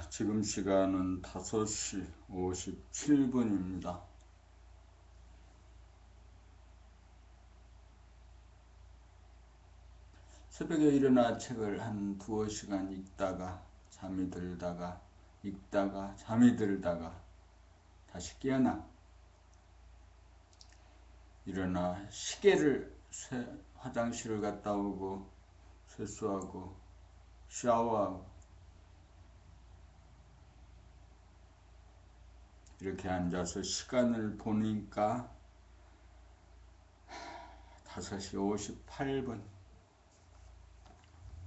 지금 시간은 5시 57분입니다. 새벽에 일어나 책을 한 두어 시간 읽다가 잠이 들다가 읽다가 잠이 들다가 다시 깨어나 일어나 화장실을 갔다 오고 세수하고 샤워하고 이렇게 앉아서 시간을 보니까 5시 58분.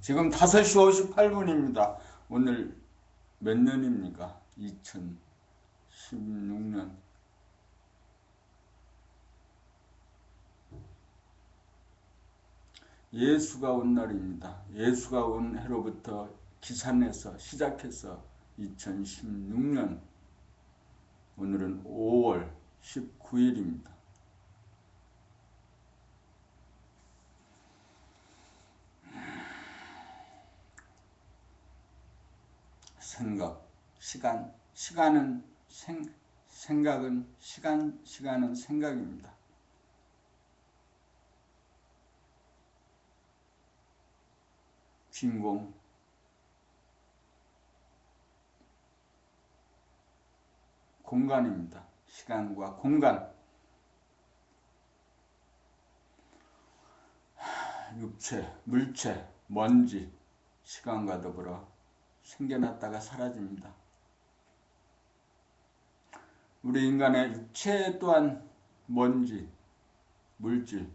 지금 5시 58분입니다. 오늘 몇 년입니까? 2016년. 예수가 온 날입니다. 예수가 온 해로부터 기산해서 시작해서 2016년. 오늘은 5월 19일입니다. 생각, 시간은 생각은 시간은 생각입니다. 주인공 공간입니다. 시간과 공간. 육체, 물체, 먼지, 시간과 더불어 생겨났다가 사라집니다. 우리 인간의 육체 또한 먼지, 물질,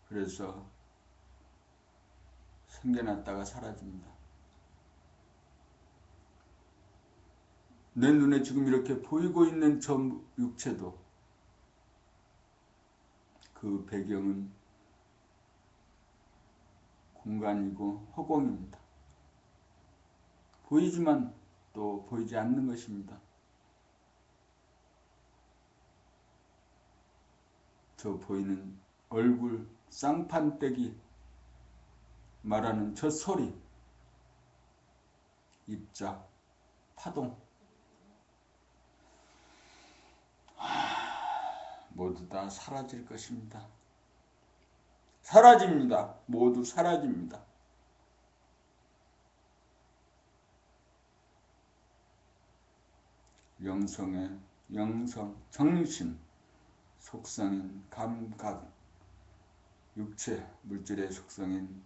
그래서 생겨났다가 사라집니다. 내 눈에 지금 이렇게 보이고 있는 저 육체도 그 배경은 공간이고 허공입니다. 보이지만 또 보이지 않는 것입니다. 저 보이는 얼굴, 쌍판떼기 말하는 저 소리, 입자, 파동, 모두 다 사라질 것입니다. 사라집니다. 모두 사라집니다. 영성, 정신, 속성인 감각, 육체, 물질의 속성인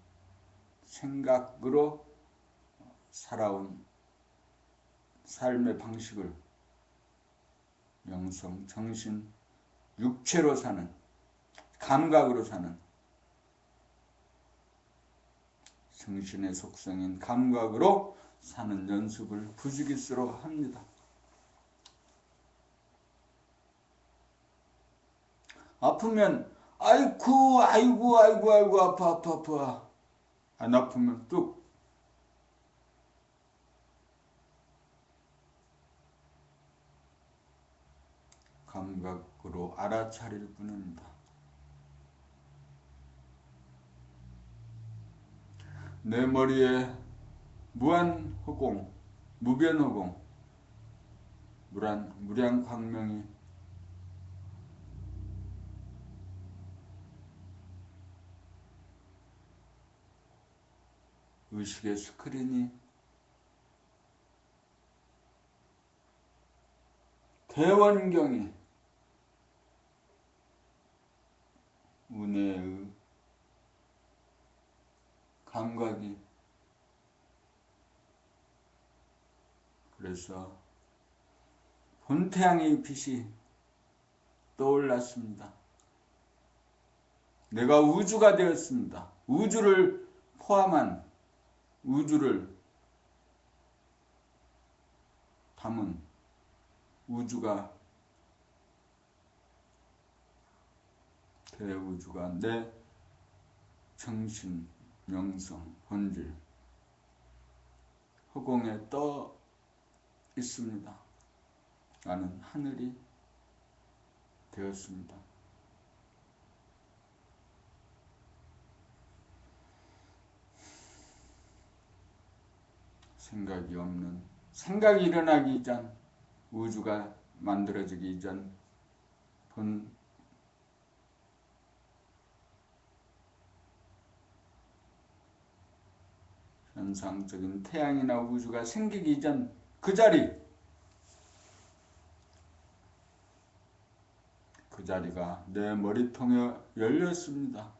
생각으로 살아온 삶의 방식을 영성, 정신, 육체로 사는, 감각으로 사는 정신의 속성인 감각으로 사는 연습을 부지기수로 합니다. 아프면 아이고 아파. 안 아프면 뚝. 감각으로 알아차릴 뿐입니다. 내 머리에 무한 허공, 무변 허공, 무량 광명이 의식의 스크린이 대원경이 운해의 감각이 그래서 본태양의 빛이 떠올랐습니다. 내가 우주가 되었습니다. 우주를 포함한 우주를 담은 우주가 대우주가 내 정신, 영성, 본질, 허공에 떠 있습니다. 나는 하늘이 되었습니다. 생각이 없는 생각이 일어나기 전, 우주가 만들어지기 전 본 현상적인 태양이나 우주가 생기기 전 그 자리가 내 머리통에 열렸습니다.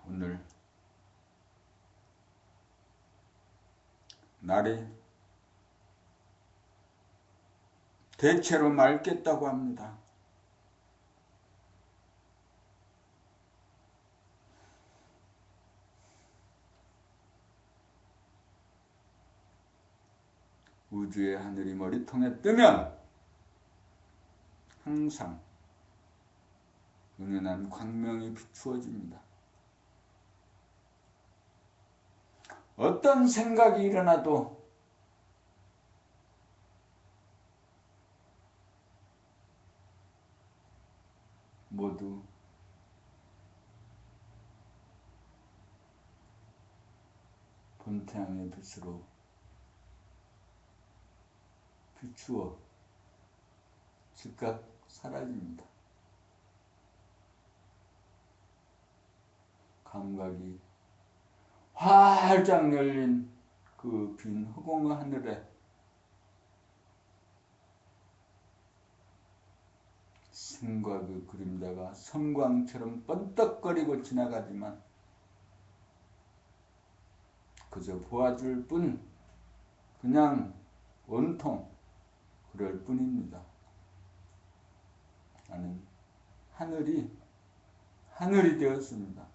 오늘 날이 대체로 맑겠다고 합니다. 우주의 하늘이 머리통에 뜨면 항상 은은한 광명이 비추어집니다. 어떤 생각이 일어나도 모두 본태양의 빛으로 비추어 즉각 사라집니다. 감각이 활짝 열린 그 빈 허공 하늘에 승과 그 그림자가 섬광처럼 번떡거리고 지나가지만 그저 보아줄 뿐, 그냥 온통 그럴 뿐입니다. 나는 하늘이 되었습니다.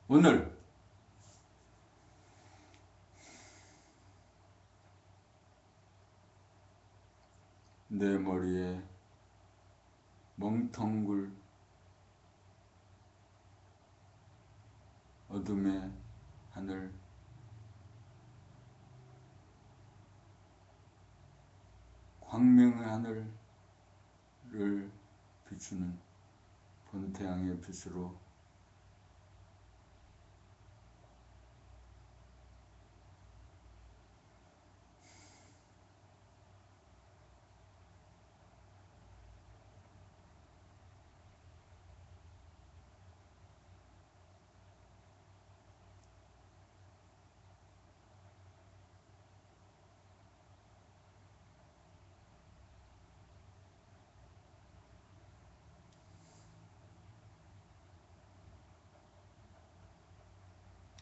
오늘 내 머리에 멍텅굴 어둠의 하늘, 광명의 하늘을 비추는 본태양의 빛으로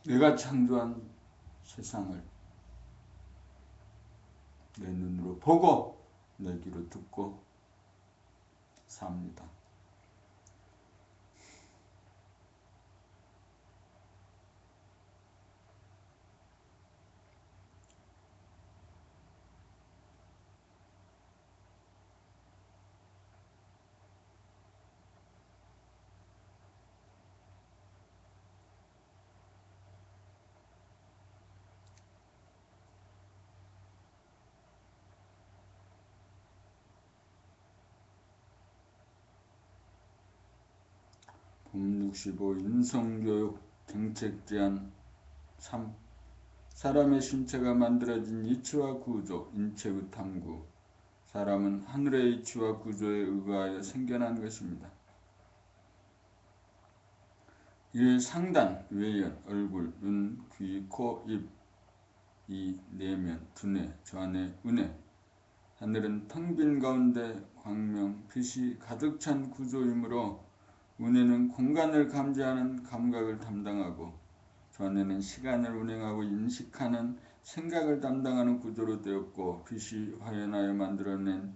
내가 창조한 세상을 내 눈으로 보고 내 귀로 듣고 삽니다. 봄65 인성교육 정책제안 3. 사람의 신체가 만들어진 이치와 구조, 인체의 탐구. 사람은 하늘의 이치와 구조에 의거하여 생겨난 것입니다. 1. 상단, 외연, 얼굴, 눈, 귀, 코, 입. 2. 내면, 두뇌, 좌뇌, 우뇌. 하늘은 텅 빈 가운데 광명, 빛이 가득 찬 구조이므로 운해는 공간을 감지하는 감각을 담당하고 전에는 시간을 운행하고 인식하는 생각을 담당하는 구조로 되었고 빛이 화연하여 만들어낸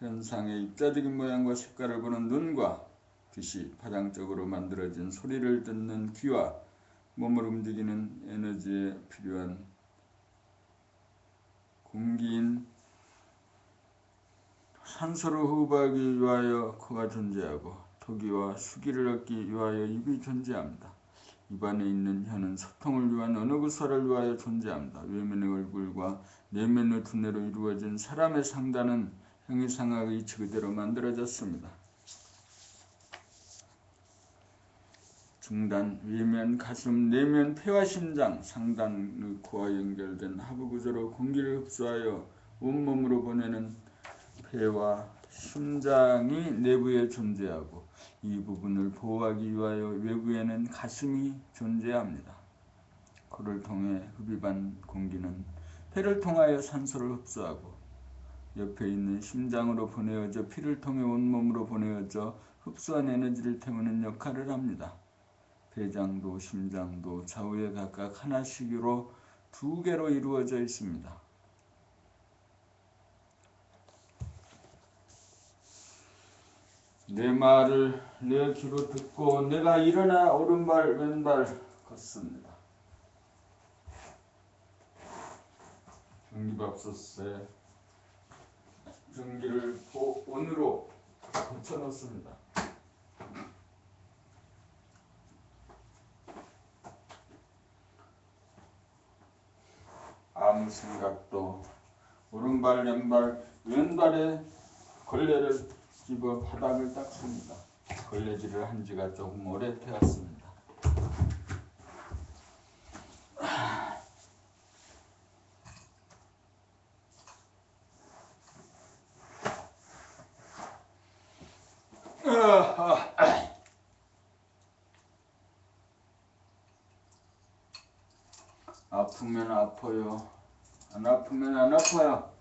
현상의 입자적인 모양과 색깔을 보는 눈과 빛이 파장적으로 만들어진 소리를 듣는 귀와 몸을 움직이는 에너지에 필요한 공기인 산소를 호흡하기 위하여 코가 존재하고 토기와 수기를 얻기 위하여 입이 존재합니다. 입 안에 있는 혀는 소통을 위한 언어 구사를 위하여 존재합니다. 외면의 얼굴과 내면의 두뇌로 이루어진 사람의 상단은 형이상학의 이치 그대로 만들어졌습니다. 중단, 외면, 가슴, 내면, 폐와 심장, 상단의 코와 연결된 하부 구조로 공기를 흡수하여 온몸으로 보내는 폐와 심장이 내부에 존재하고 이 부분을 보호하기 위하여 외부에는 가슴이 존재합니다. 코를 통해 흡입한 공기는 폐를 통하여 산소를 흡수하고 옆에 있는 심장으로 보내어져 피를 통해 온몸으로 보내어져 흡수한 에너지를 태우는 역할을 합니다. 폐장도 심장도 좌우에 각각 하나씩으로 2개로 이루어져 있습니다. 내 말을 내 귀로 듣고 내가 일어나 오른발 왼발 걷습니다. 전기밥솥에 전기를 온으로 고쳐놓습니다. 아무 생각도 오른발 왼발에 걸레를 집어 바닥을 닦습니다. 걸레질을 한 지가 조금 오래되었습니다. 아프면 아파요. 안 아프면 안 아파요.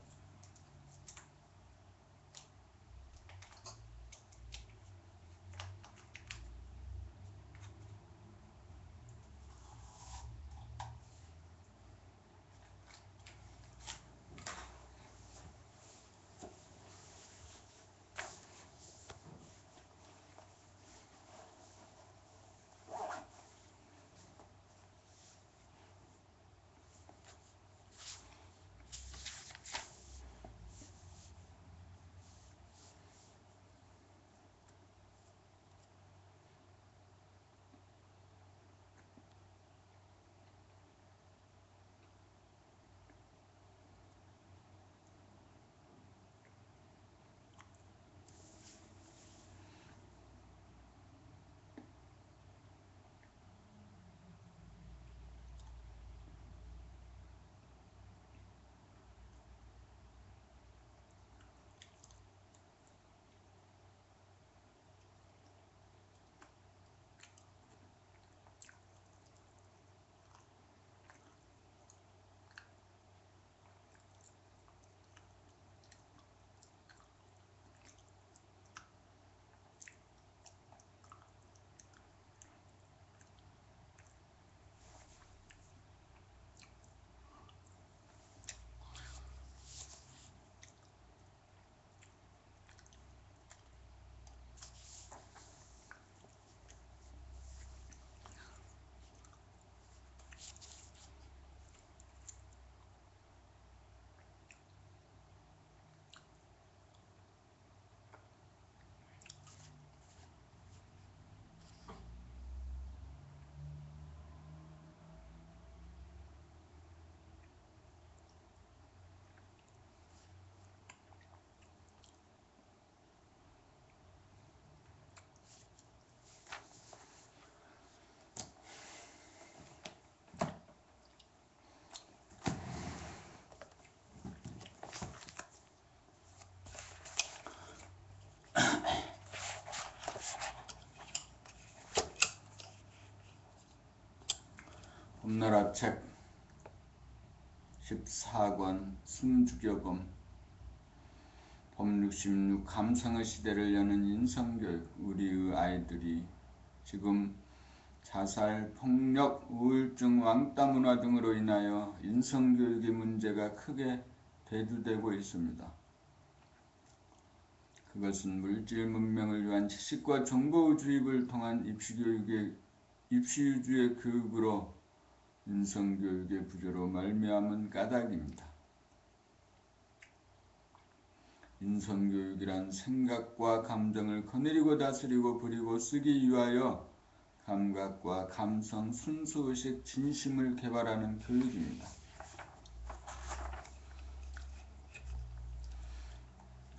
봄나라 책 14권 숨죽여봄 법 66 감성의 시대를 여는 인성교육. 우리의 아이들이 지금 자살, 폭력, 우울증, 왕따 문화 등으로 인하여 인성교육의 문제가 크게 대두되고 있습니다. 그것은 물질 문명을 위한 지식과 정보 주입을 통한 입시 위주의 교육으로 인성교육의 부재로 말미암은 까닭입니다. 인성교육이란 생각과 감정을 거느리고 다스리고 부리고 쓰기 위하여 감각과 감성, 순수의식, 진심을 개발하는 교육입니다.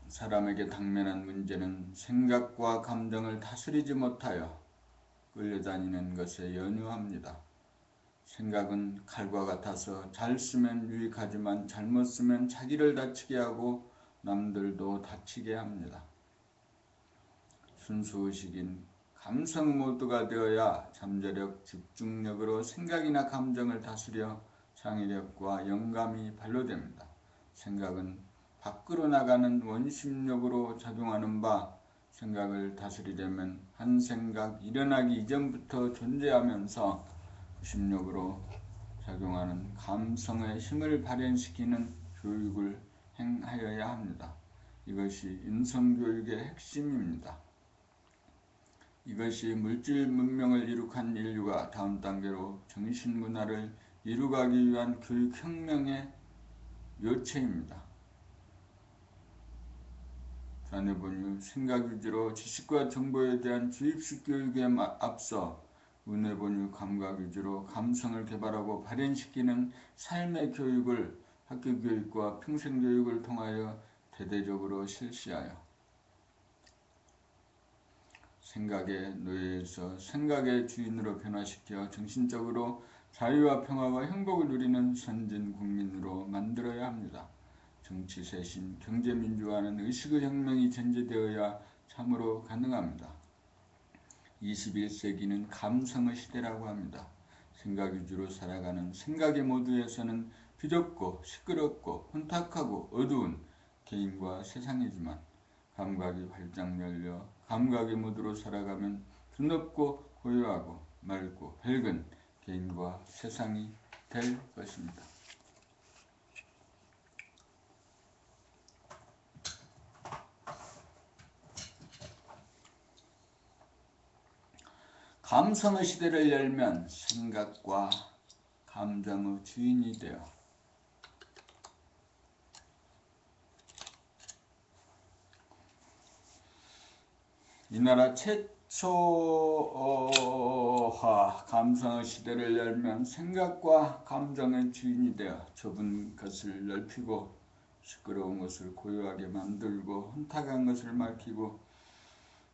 사람에게 당면한 문제는 생각과 감정을 다스리지 못하여 끌려다니는 것에 연유합니다. 생각은 칼과 같아서 잘 쓰면 유익하지만 잘못 쓰면 자기를 다치게 하고 남들도 다치게 합니다. 순수의식인 감성 모드가 되어야 잠재력, 집중력으로 생각이나 감정을 다스려 창의력과 영감이 발로됩니다. 생각은 밖으로 나가는 원심력으로 작용하는 바, 생각을 다스리려면 한 생각 일어나기 이전부터 존재하면서 심력으로 작용하는 감성의 힘을 발현시키는 교육을 행하여야 합니다. 이것이 인성교육의 핵심입니다. 이것이 물질 문명을 이룩한 인류가 다음 단계로 정신문화를 이루가기 위한 교육혁명의 요체입니다. 자녀본유 생각 위주로 지식과 정보에 대한 주입식 교육에 앞서 문해본유 감각 위주로 감성을 개발하고 발현시키는 삶의 교육을 학교교육과 평생교육을 통하여 대대적으로 실시하여 생각의 노예에서 생각의 주인으로 변화시켜 정신적으로 자유와 평화와 행복을 누리는 선진국민으로 만들어야 합니다. 정치 쇄신, 경제민주화는 의식의 혁명이 전제되어야 참으로 가능합니다. 21세기는 감성의 시대라고 합니다. 생각 위주로 살아가는 생각의 모두에서는 비좁고 시끄럽고 혼탁하고 어두운 개인과 세상이지만 감각이 활짝 열려 감각의 모두로 살아가면 드높고 고요하고 맑고 밝은 개인과 세상이 될 것입니다. 감성의 시대를 열면 생각과 감정의 주인이 되어 이 나라 최초화 감성의 시대를 열면 생각과 감정의 주인이 되어 좁은 것을 넓히고 시끄러운 것을 고요하게 만들고 혼탁한 것을 밝히고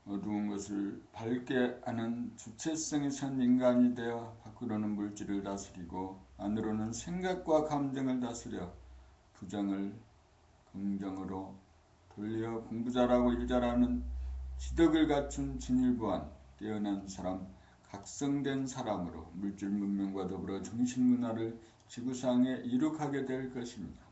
어두운 것을 밝게 하는 주체성이 선 인간이 되어 밖으로는 물질을 다스리고 안으로는 생각과 감정을 다스려 부정을 긍정으로 돌려 공부 잘하고 일 잘하는 지덕을 갖춘 진일보한 깨어난 사람, 각성된 사람으로 물질 문명과 더불어 정신문화를 지구상에 이룩하게 될 것입니다.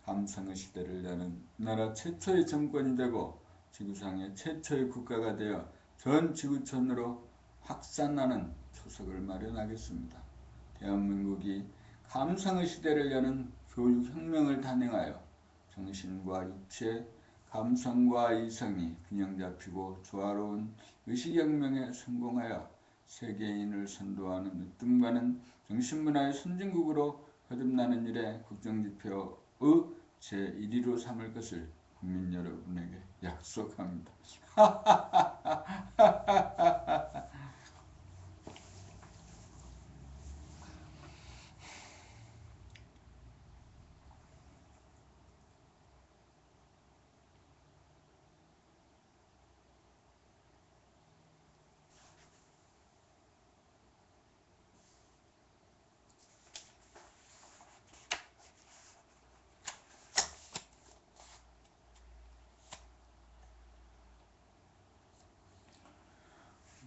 감성의 시대를 여는 나라 최초의 정권이 되고 지구상의 최초의 국가가 되어 전 지구촌으로 확산하는 초석을 마련하겠습니다. 대한민국이 감성의 시대를 여는 교육혁명을 단행하여 정신과 육체, 감성과 이성이 균형 잡히고 조화로운 의식혁명에 성공하여 세계인을 선도하는 으뜸가는 정신문화의 선진국으로 거듭나는 일에 국정지표의 제1위로 삼을 것을 국민 여러분에게 약속합니다.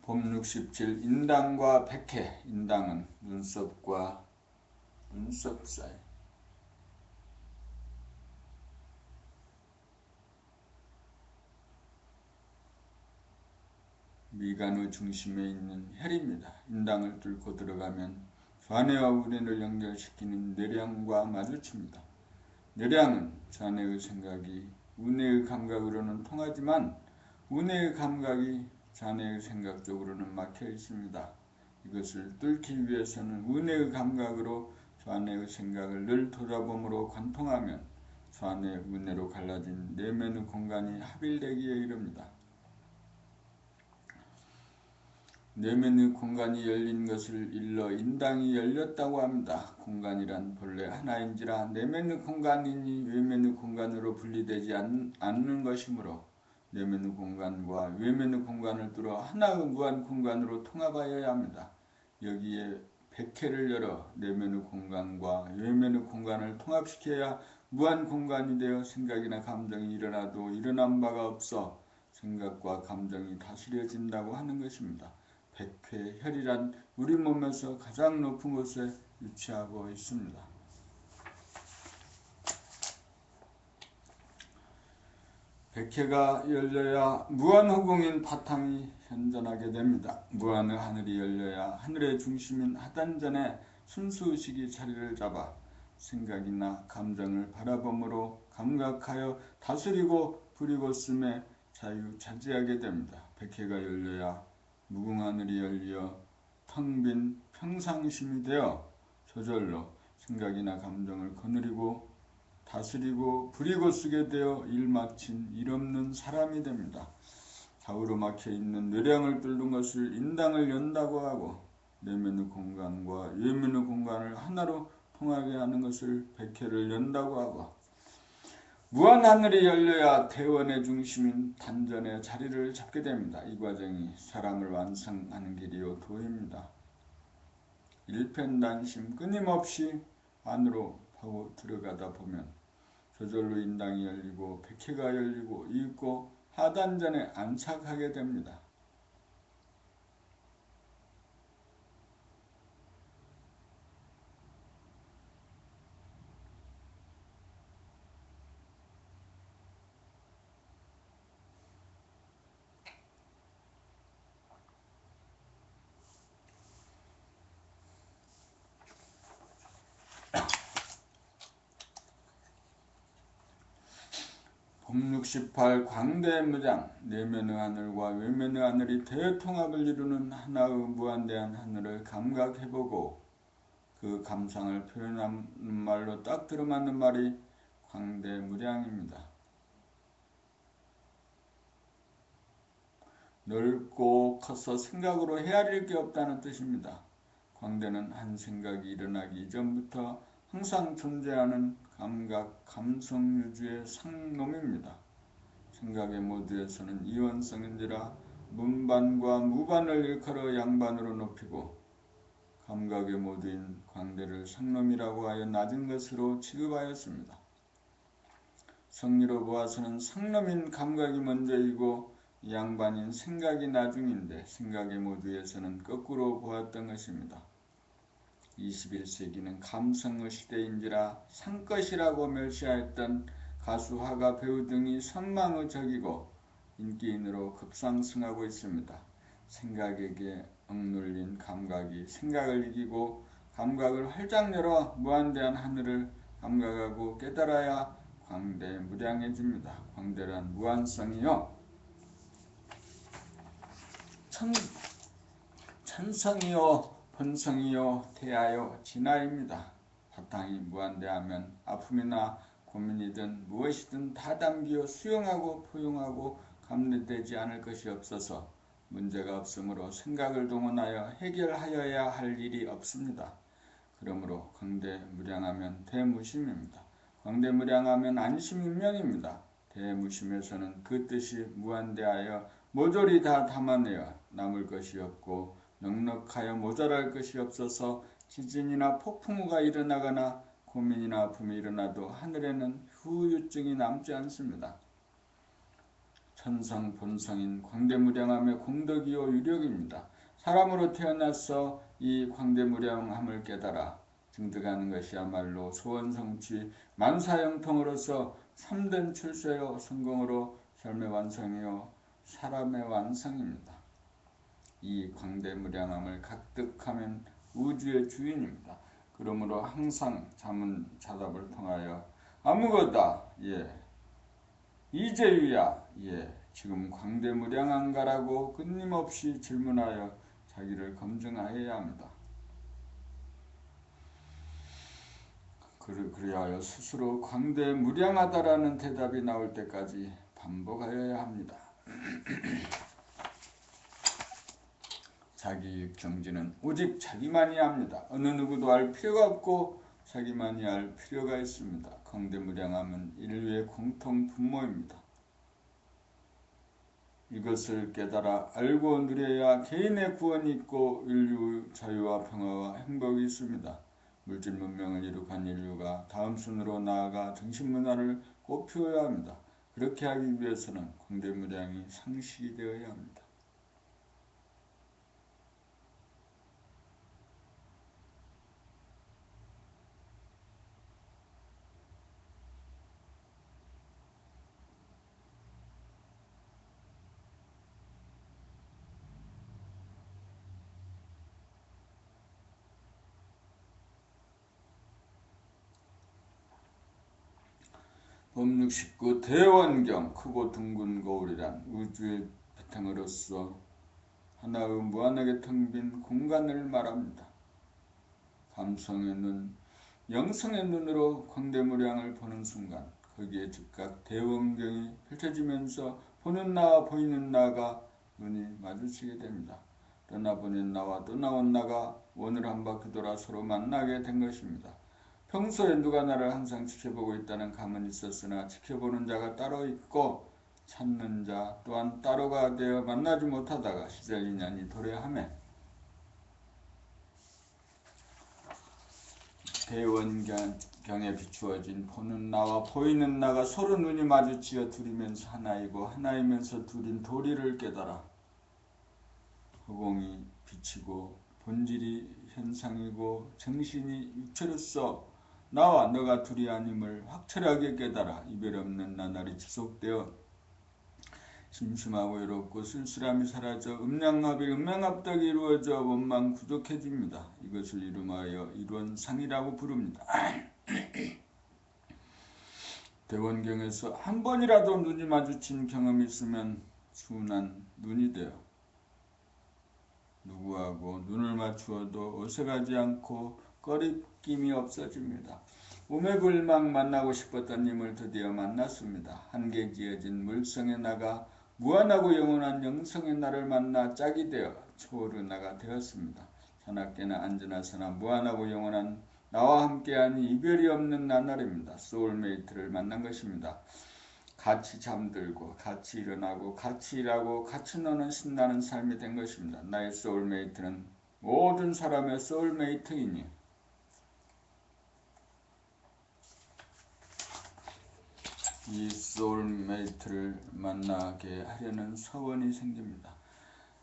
법 67 인당과 백해. 인당은 눈썹과 눈썹 사이. 미간의 중심에 있는 혈입니다. 인당을 뚫고 들어가면 좌뇌와 우뇌를 연결시키는 뇌량과 마주칩니다. 뇌량은 좌뇌의 생각이 우뇌의 감각으로는 통하지만 우뇌의 감각이 좌뇌의 생각 쪽으로는 막혀 있습니다. 이것을 뚫기 위해서는 우뇌의 감각으로 좌뇌의 생각을 늘 돌아봄으로 관통하면 좌뇌, 우뇌로 갈라진 내면의 공간이 합일되기에 이릅니다. 내면의 공간이 열린 것을 일러 인당이 열렸다고 합니다. 공간이란 본래 하나인지라 내면의 공간이니 외면의 공간으로 분리되지 않는 것이므로 내면의 공간과 외면의 공간을 뚫어 하나의 무한 공간으로 통합하여야 합니다. 여기에 백회를 열어 내면의 공간과 외면의 공간을 통합시켜야 무한 공간이 되어 생각이나 감정이 일어나도 일어난 바가 없어 생각과 감정이 다스려진다고 하는 것입니다. 백회혈이란 우리 몸에서 가장 높은 곳에 위치하고 있습니다. 백회가 열려야 무한허공인 바탕이 현존하게 됩니다. 무한의 하늘이 열려야 하늘의 중심인 하단전에 순수의식이 자리를 잡아 생각이나 감정을 바라봄으로 감각하여 다스리고 부리고 쓰매 자유자재하게 됩니다. 백회가 열려야 무궁하늘이 열려 텅 빈 평상심이 되어 저절로 생각이나 감정을 거느리고 다스리고 부리고 쓰게 되어 일 마친 일 없는 사람이 됩니다. 좌우로 막혀있는 뇌량을 뚫는 것을 인당을 연다고 하고 내면의 공간과 외면의 공간을 하나로 통하게 하는 것을 백회를 연다고 하고 무한하늘이 열려야 대원의 중심인 단전의 자리를 잡게 됩니다. 이 과정이 사람을 완성하는 길이요 도입니다. 일편단심 끊임없이 안으로 파고 들어가다 보면 저절로 인당이 열리고 백회가 열리고 있고 하단전에 안착하게 됩니다. 봄68 광대무장 내면의 하늘과 외면의 하늘이 대통합을 이루는 하나의 무한대한 하늘을 감각해보고 그 감상을 표현하는 말로 딱 들어맞는 말이 광대무량입니다. 넓고 커서 생각으로 헤아릴 게 없다는 뜻입니다. 광대는 한 생각이 일어나기 이전부터 항상 존재하는 감각, 감성 유주의 상놈입니다. 생각의 모두에서는 이원성인지라 문반과 무반을 일컬어 양반으로 높이고 감각의 모두인 광대를 상놈이라고 하여 낮은 것으로 취급하였습니다. 성리로 보아서는 상놈인 감각이 먼저이고 양반인 생각이 나중인데 생각의 모두에서는 거꾸로 보았던 것입니다. 21세기는 감성의 시대인지라 상것이라고 멸시하였던 가수, 화가, 배우 등이 선망의 적이고 인기인으로 급상승하고 있습니다. 생각에게 억눌린 감각이 생각을 이기고 감각을 활짝 열어 무한대한 하늘을 감각하고 깨달아야 광대무량해집니다. 광대란 무한성이요 천성이요 본성이요 대하요 진하입니다. 바탕이 무한대하면 아픔이나 고민이든 무엇이든 다 담겨 수용하고 포용하고 감내되지 않을 것이 없어서 문제가 없으므로 생각을 동원하여 해결하여야 할 일이 없습니다. 그러므로 광대무량하면 대무심입니다. 광대무량하면 안심인명입니다. 대무심에서는 그 뜻이 무한대하여 모조리 다 담아내어 남을 것이 없고 넉넉하여 모자랄 것이 없어서 지진이나 폭풍우가 일어나거나 고민이나 아픔이 일어나도 하늘에는 후유증이 남지 않습니다. 천성 본성인 광대무량함의 공덕이요 유력입니다. 사람으로 태어나서 이 광대무량함을 깨달아 증득하는 것이야말로 소원성취 만사형통으로서 참된 출세요 성공으로 삶의 완성이요 사람의 완성입니다. 이 광대무량함을 각득하면 우주의 주인입니다. 그러므로 항상 자문자답을 통하여 아무거다. 이재유야. 지금 광대무량한가라고 끊임없이 질문하여 자기를 검증하여야 합니다. 그리하여 스스로 광대무량하다라는 대답이 나올 때까지 반복하여야 합니다. 자기의 경지는 오직 자기만이 합니다. 어느 누구도 알 필요가 없고 자기만이 알 필요가 있습니다. 광대무량함은 인류의 공통 분모입니다. 이것을 깨달아 알고 누려야 개인의 구원이 있고 인류 자유와 평화와 행복이 있습니다. 물질 문명을 이룩한 인류가 다음 순으로 나아가 정신문화를 꽃피워야 합니다. 그렇게 하기 위해서는 광대무량이 상식이 되어야 합니다. 법육 19 대원경 크고 둥근 거울이란 우주의 바탕으로서 하나의 무한하게 텅 빈 공간을 말합니다. 감성의 눈, 영성의 눈으로 광대무량을 보는 순간 거기에 즉각 대원경이 펼쳐지면서 보는 나와 보이는 나가 눈이 마주치게 됩니다. 떠나보낸 나와 떠나온 나가 원을 한 바퀴 돌아 서로 만나게 된 것입니다. 평소에 누가 나를 항상 지켜보고 있다는 감은 있었으나 지켜보는 자가 따로 있고 찾는 자 또한 따로가 되어 만나지 못하다가 시절 인연이 도래하매 대원경에 비추어진 보는 나와 보이는 나가 서로 눈이 마주치어 둘이면서 하나이고 하나이면서 둘인 도리를 깨달아 허공이 비치고 본질이 현상이고 정신이 육체로서 나와 너가 둘이 아님을 확철하게 깨달아 이별 없는 나날이 지속되어 심심하고 외롭고 쓸쓸함이 사라져 음양합덕이 이루어져 원만 구족해집니다. 이것을 이름하여 일원상이라고 부릅니다. 대원경에서 한 번이라도 눈이 마주친 경험이 있으면 순한 눈이 되어 누구하고 눈을 맞추어도 어색하지 않고 꺼리낌이 없어집니다. 우매불망 만나고 싶었던 님을 드디어 만났습니다. 한계 지어진 물성의 나가 무한하고 영원한 영성의 나를 만나 짝이 되어 초월의 나가 되었습니다. 사납게나 안전하서나 무한하고 영원한 나와 함께하니 이별이 없는 나날입니다. 소울메이트를 만난 것입니다. 같이 잠들고 같이 일어나고 같이 일하고 같이 노는 신나는 삶이 된 것입니다. 나의 소울메이트는 모든 사람의 소울메이트이니 이 소울메이트를 만나게 하려는 서원이 생깁니다.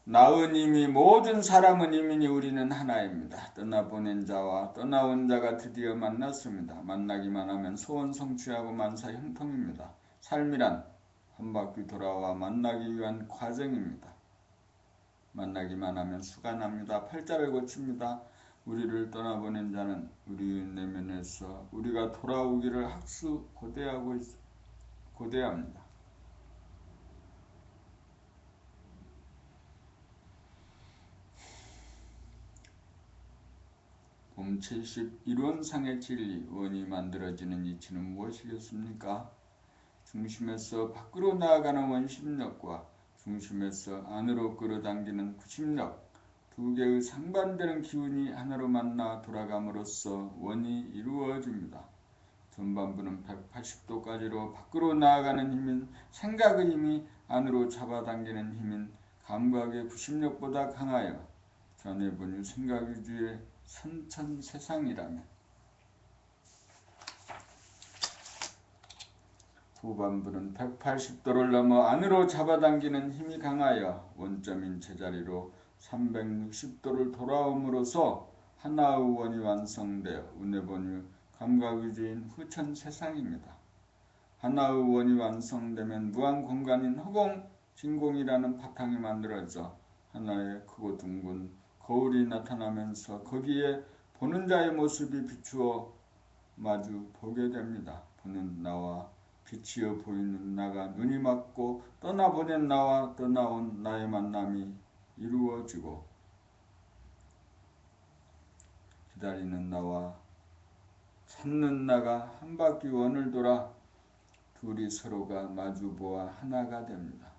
나은 이미 모든 사람은 이민이 우리는 하나입니다. 떠나보낸 자와 떠나온 자가 드디어 만났습니다. 만나기만 하면 소원 성취하고 만사 형통입니다. 삶이란 한 바퀴 돌아와 만나기 위한 과정입니다. 만나기만 하면 수가 납니다. 팔자를 고칩니다. 우리를 떠나보낸 자는 우리 내면에서 우리가 돌아오기를 학수 고대합니다. 봄 70 일원상의 진리 원이 만들어지는 이치는 무엇이겠습니까? 중심에서 밖으로 나아가는 원심력과 중심에서 안으로 끌어당기는 구심력 두 개의 상반되는 기운이 하나로 만나 돌아감으로써 원이 이루어집니다. 전반부는 180도까지로 밖으로 나아가는 힘인 생각의 힘이 안으로 잡아당기는 힘인 감각의 구심력보다 강하여 전에 본유 생각위주의 선천세상이라면 후반부는 180도를 넘어 안으로 잡아당기는 힘이 강하여 원점인 제자리로 360도를 돌아옴으로써 하나의 원이 완성되어 운해본유 감각위주인 후천세상입니다. 하나의 원이 완성되면 무한공간인 허공 진공이라는 바탕이 만들어져 하나의 크고 둥근 거울이 나타나면서 거기에 보는 자의 모습이 비추어 마주 보게 됩니다. 보는 나와 빛이어 보이는 나가 눈이 맞고 떠나보낸 나와 떠나온 나의 만남이 이루어지고 기다리는 나와 찾는 나가 한 바퀴 원을 돌아 둘이 서로가 마주 보아 하나가 됩니다.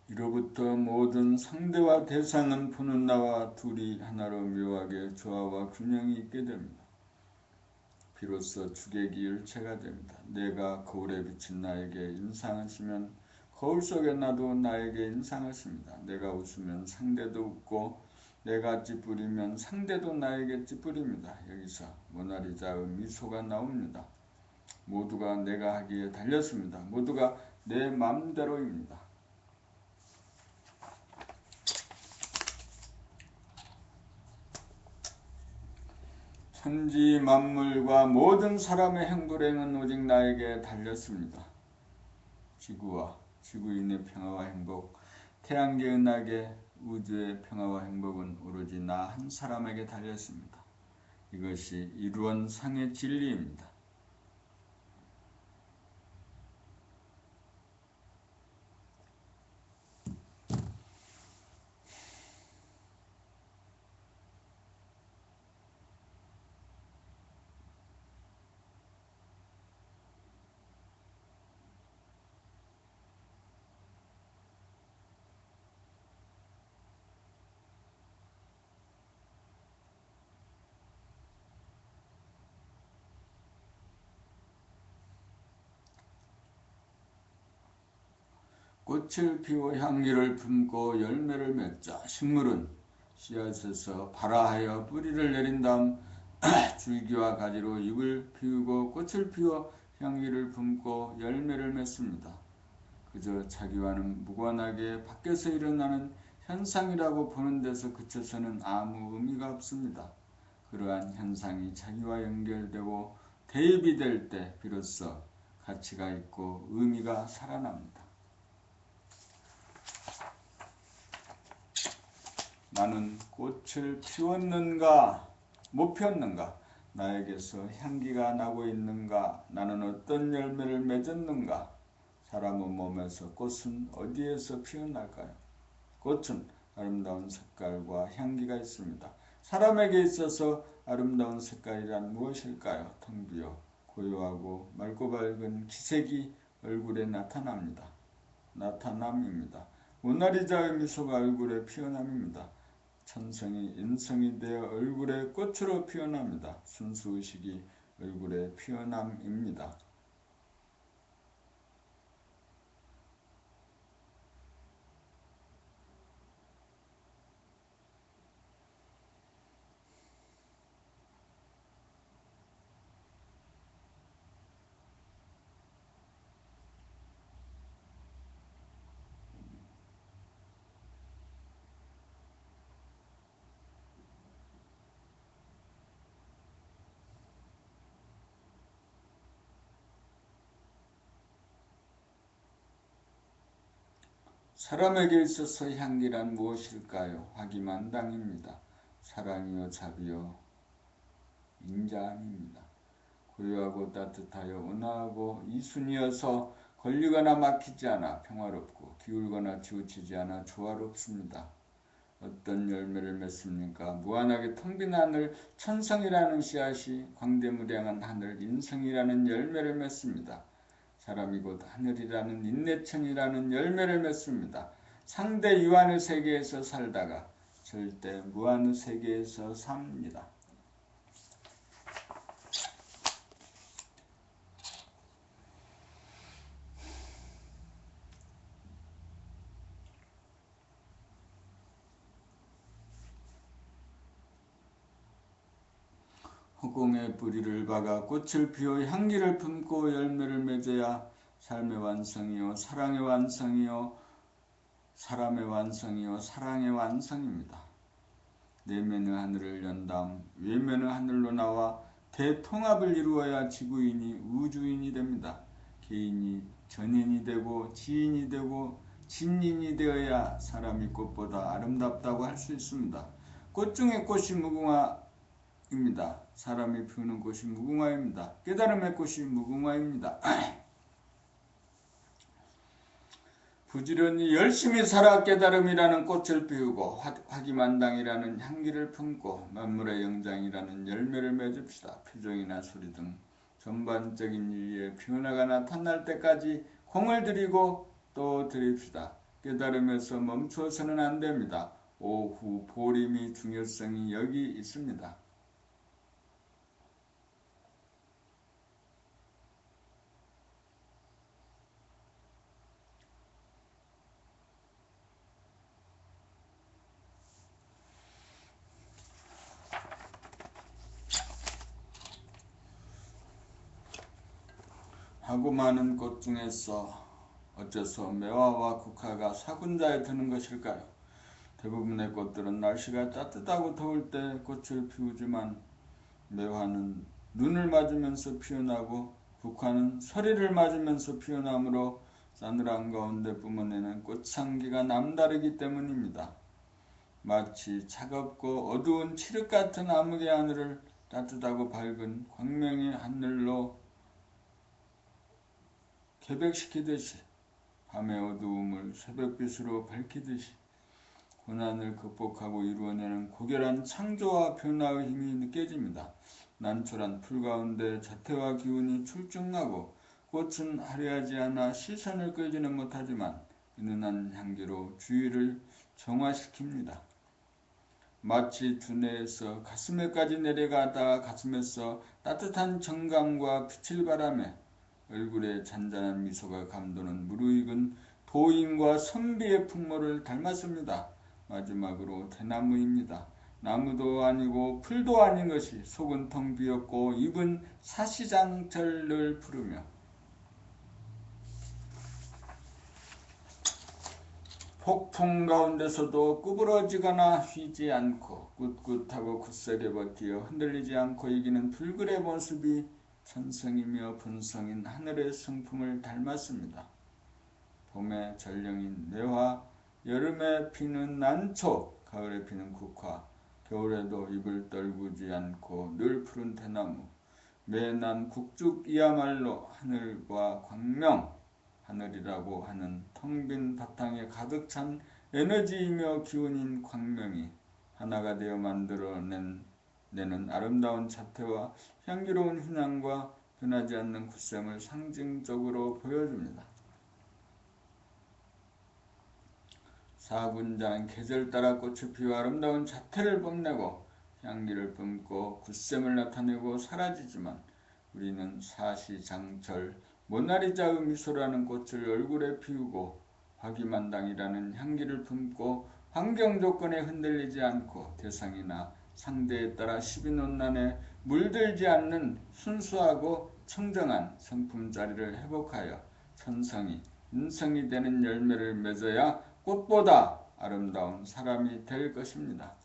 이로부터 모든 상대와 대상은 보는 나와 둘이 하나로 묘하게 조화와 균형이 있게 됩니다. 비로소 주객이 일체가 됩니다. 내가 거울에 비친 나에게 인상하시면 거울 속의 나도 나에게 인상하십니다. 내가 웃으면 상대도 웃고 내가 찌푸리면 상대도 나에게 찌푸립니다. 여기서 모나리자의 미소가 나옵니다. 모두가 내가 하기에 달렸습니다. 모두가 내 마음대로입니다. 천지 만물과 모든 사람의 행불행은 오직 나에게 달렸습니다. 지구와 지구인의 평화와 행복, 태양계 은하계 우주의 평화와 행복은 오로지 나 한 사람에게 달렸습니다. 이것이 이루원상의 진리입니다. 꽃을 피워 향기를 품고 열매를 맺자. 식물은 씨앗에서 발화하여 뿌리를 내린 다음 줄기와 가지로 잎을 피우고 꽃을 피워 향기를 품고 열매를 맺습니다. 그저 자기와는 무관하게 밖에서 일어나는 현상이라고 보는 데서 그쳐서는 아무 의미가 없습니다. 그러한 현상이 자기와 연결되고 대입이 될 때 비로소 가치가 있고 의미가 살아납니다. 나는 꽃을 피웠는가 못 피웠는가? 나에게서 향기가 나고 있는가? 나는 어떤 열매를 맺었는가? 사람의 몸에서 꽃은 어디에서 피어날까요? 꽃은 아름다운 색깔과 향기가 있습니다. 사람에게 있어서 아름다운 색깔이란 무엇일까요? 텅 비어 고요하고 맑고 밝은 기색이 얼굴에 나타납니다. 나타남입니다. 모나리자의 미소가 얼굴에 피어남입니다. 천성이 인성이 되어 얼굴에 꽃으로 피어납니다. 순수의식이 얼굴에 피어남입니다. 사람에게 있어서 향기란 무엇일까요? 화기만당입니다. 사랑이요 자비요 인자함입니다. 고요하고 따뜻하여 온화하고 이순이어서 걸리거나 막히지 않아 평화롭고 기울거나 치우치지 않아 조화롭습니다. 어떤 열매를 맺습니까? 무한하게 텅 빈 하늘 천성이라는 씨앗이 광대무량한 하늘 인성이라는 열매를 맺습니다. 사람이 곧 하늘이라는 인내천이라는 열매를 맺습니다. 상대 유한의 세계에서 살다가 절대 무한의 세계에서 삽니다. 옥공의 뿌리를 박아 꽃을 피워 향기를 품고 열매를 맺어야 삶의 완성이요 사랑의 완성이요 사람의 완성이요 사랑의 완성입니다. 내면의 하늘을 연 다음 외면의 하늘로 나와 대통합을 이루어야 지구인이 우주인이 됩니다. 개인이 전인이 되고 지인이 되고 진인이 되어야 사람이 꽃보다 아름답다고 할 수 있습니다. 꽃 중에 꽃이 무궁화입니다. 사람이 피우는 꽃이 무궁화입니다. 깨달음의 꽃이 무궁화입니다. 부지런히 열심히 살아 깨달음이라는 꽃을 피우고 화기만당이라는 향기를 품고 만물의 영장이라는 열매를 맺읍시다. 표정이나 소리 등 전반적인 인류의 변화가 나타날 때까지 공을 들이고 또 들입시다. 깨달음에서 멈춰서는 안 됩니다. 오후 보림의 중요성이 여기 있습니다. 하고 많은 꽃 중에서 어째서 매화와 국화가 사군자에 드는 것일까요? 대부분의 꽃들은 날씨가 따뜻하고 더울 때 꽃을 피우지만 매화는 눈을 맞으면서 피어나고 국화는 서리를 맞으면서 피어나므로 싸늘한 가운데 뿜어내는 꽃향기가 남다르기 때문입니다. 마치 차갑고 어두운 칠흑 같은 암흑의 하늘을 따뜻하고 밝은 광명의 하늘로 개백시키듯이 밤의 어두움을 새벽빛으로 밝히듯이 고난을 극복하고 이루어내는 고결한 창조와 변화의 힘이 느껴집니다. 난초란 풀 가운데 자태와 기운이 출중하고 꽃은 화려하지 않아 시선을 끌지는 못하지만 은은한 향기로 주위를 정화시킵니다. 마치 두뇌에서 가슴에까지 내려가다가 가슴에서 따뜻한 정감과 빛을 바라며 얼굴에 잔잔한 미소가 감도는 무르익은 도인과 선비의 풍모를 닮았습니다. 마지막으로 대나무입니다. 나무도 아니고 풀도 아닌 것이 속은 텅 비었고 입은 사시장철을 부르며 폭풍 가운데서도 구부러지거나 휘지 않고 꿋꿋하고 굳세게 버티어 흔들리지 않고 이기는 불굴의 모습이 천성이며 본성인 하늘의 성품을 닮았습니다. 봄에 전령인 매화, 여름에 피는 난초, 가을에 피는 국화, 겨울에도 입을 떨구지 않고 늘 푸른 대나무, 매난 국죽이야말로 하늘과 광명, 하늘이라고 하는 텅 빈 바탕에 가득 찬 에너지이며 기운인 광명이 하나가 되어 만들어내는 아름다운 자태와 향기로운 훈향과 변하지 않는 굳셈을 상징적으로 보여줍니다. 사군자는 계절 따라 꽃을 피워 아름다운 자태를 뽐내고 향기를 뿜고 굳셈을 나타내고 사라지지만 우리는 사시장철 모나리자의 미소라는 꽃을 얼굴에 피우고 화기만당이라는 향기를 품고 환경 조건에 흔들리지 않고 대상이나 상대에 따라 시비논란에 물들지 않는 순수하고 청정한 성품 자리를 회복하여 천성이 인성이 되는 열매를 맺어야 꽃보다 아름다운 사람이 될 것입니다.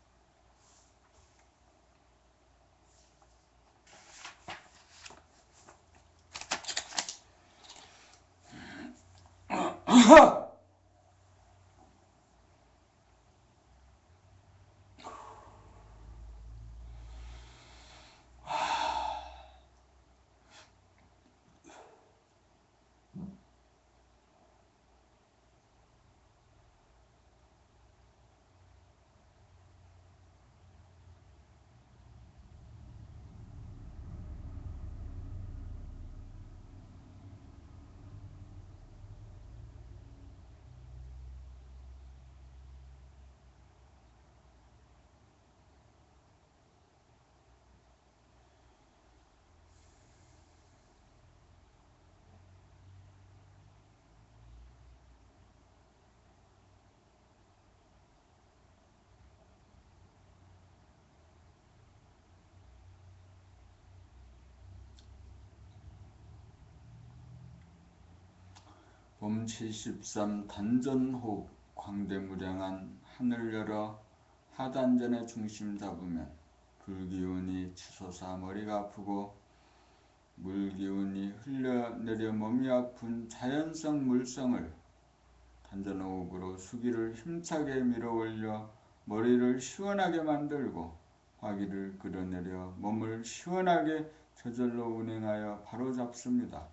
봄 73 단전호흡 광대무량한 하늘 열어 하단전의 중심 잡으면 불기운이 치솟아 머리가 아프고 물기운이 흘러내려 몸이 아픈 자연성 물성을 단전호흡으로 수기를 힘차게 밀어올려 머리를 시원하게 만들고 화기를 끌어내려 몸을 시원하게 저절로 운행하여 바로잡습니다.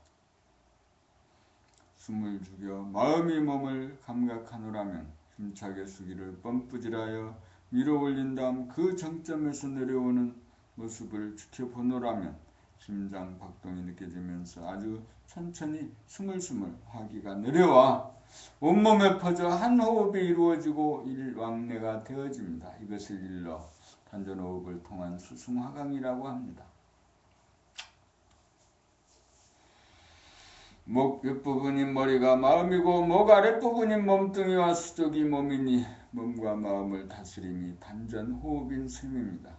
숨을 죽여 마음이 몸을 감각하노라면 힘차게 수기를 뻔뿌질하여 밀어올린 다음 그 정점에서 내려오는 모습을 지켜보노라면 심장 박동이 느껴지면서 아주 천천히 스물스물 화기가 내려와 온몸에 퍼져 한 호흡이 이루어지고 일왕래가 되어집니다. 이것을 일러 단전호흡을 통한 수승화강이라고 합니다. 목 윗부분이 머리가 마음이고 목 아랫부분이 몸뚱이와 수족이 몸이니 몸과 마음을 다스림이 단전호흡인 셈입니다.